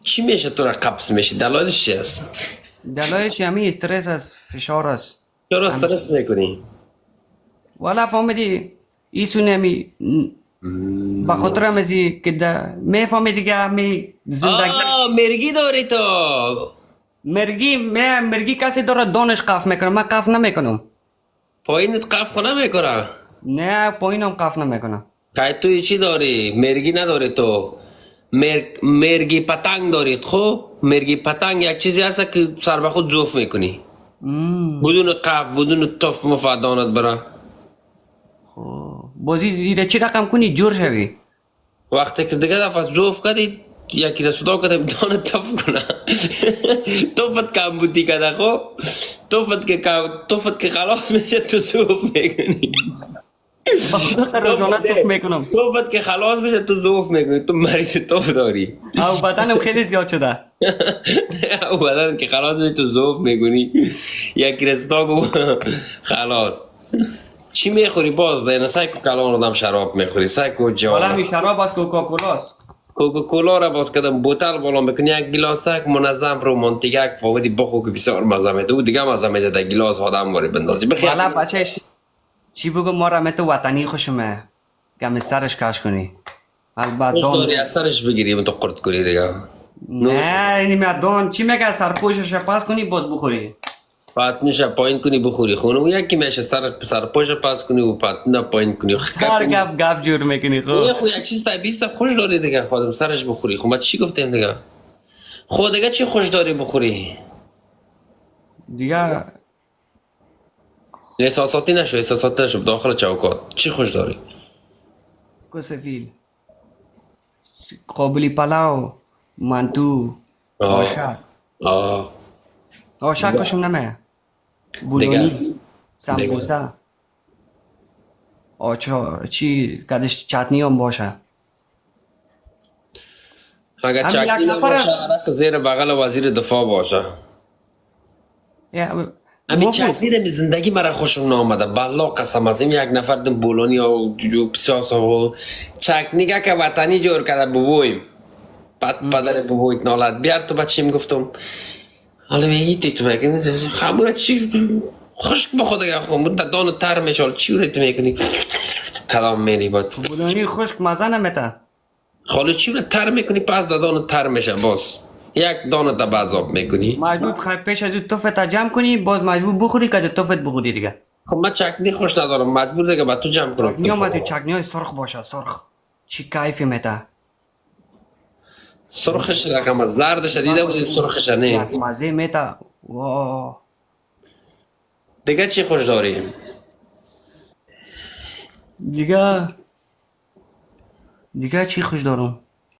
چی میشه تو را قبض میشه؟ دلایلش چی است؟ دلایلش همین استرس است، فشار است. چرا هم استرس میکنی؟ والا فهمیدی این سونمی به خاطر همزی که میفهمی دیگه همی زندگی مرگی داری تو. مرگی کسی داره دانش قف میکنه، من قف نمیکنم. پایینت قف خونه میکنه. نه پایینم قف نمیکنم. قای توی چی داری؟ مرگی نداری تو. مرگی پتنگ دارید. خب مرگی پتنگ یک چیزی هست که سر به خود زوف میکنی بدون قف بدون تف مفادانت برا. خب بازی زیر چی رقم کنی جور شوی. وقتی که دیگه دفعه زوف کردی یکی را صدا کردم دانت تف کنه. توفت کم بودی کده. خب توفت که خلاص میشه تو زوف میکنی. با خدا قرازانه توف میکنم. توفت که خلاص میشه تو زوف میکنی. تو مریض توف داری. او بدنم خیلی زیاد شده. او بدن که خلاص میشه تو زوف میکنی. یک رستا گو خلاص. چی میخوری باز دینا؟ سعی کن کلان آدم شراب میخوری. سعی کن حالا جواب. می شراب از کوکاکولاست. کوکاکولا را باز کدم بوتل بالا میکنی یک گلاس تک منظم رومانتیک یک فاویدی بخو که بسیار مزه میده. او دیگه مزه میده در گلاس آدم واری بندازی بخیر. والا بچهش چی بگم ما را تو وطنی خوشمه گم سرش کش کنی. البته خوش دان داری از سرش بگیری تو قرد کنی دیگه. نه اینی دان چی میگه سرپوشش پس کنی باز بخوری. پات میشه پایین کنی بخوری خونه و یکی میشه سر پاش پاس کنی و پات نه پایین کنی هر گپ جور میکنی خب. یه خو یک چیز طبیعی است خوش داری دیگه خودم سرش بخوری. خب ما چی گفتیم دیگه؟ خود دیگه چی خوش داری بخوری؟ دیگه احساساتی نشو داخل چوکات چی خوش داری؟ کسفیل قابلی پلاو منتو آه آشک. آه آشک کشم نمه دیگه بولونی دیگه سمبوسه آچار چی کدش چتنی هم باشه. اگر همین یک چکنی نفر نباشه است. عرق زیر بغل وزیر دفاع باشه. همین مفروض چکنی در زندگی مرا خوشم نامده بالله قسم از این یک نفر دم بولونی و پسیاس و چکنی که وطنی جور کرده ببویم پدر ببویت نالد بیار تو بچیم گفتم حالا میگی تو میکنی خموره چی خشک بخود اگه خمور در دان تر میشال چی رو تو میکنی کلام مینی باد بولونی خشک مزه نمیته. خاله چی رو تر میکنی پس در دان تر میشه باز یک دانه تا بذاب میکنی. مجبور پیش از او توفت جمع کنی باز مجبور بخوری که توفت بخوری دیگه. خب من چکنی خوش ندارم مجبور دیگه با تو جمع کنم چکنی تو هم از فقط. چکنی های سرخ باشه سرخ. چی کیفی میته. سرخش رقم زردش دیده بودیم سرخش نه. یک مزه میته. واه دیگه چی خوش داریم؟ دیگه دیگه چی خوش دارم.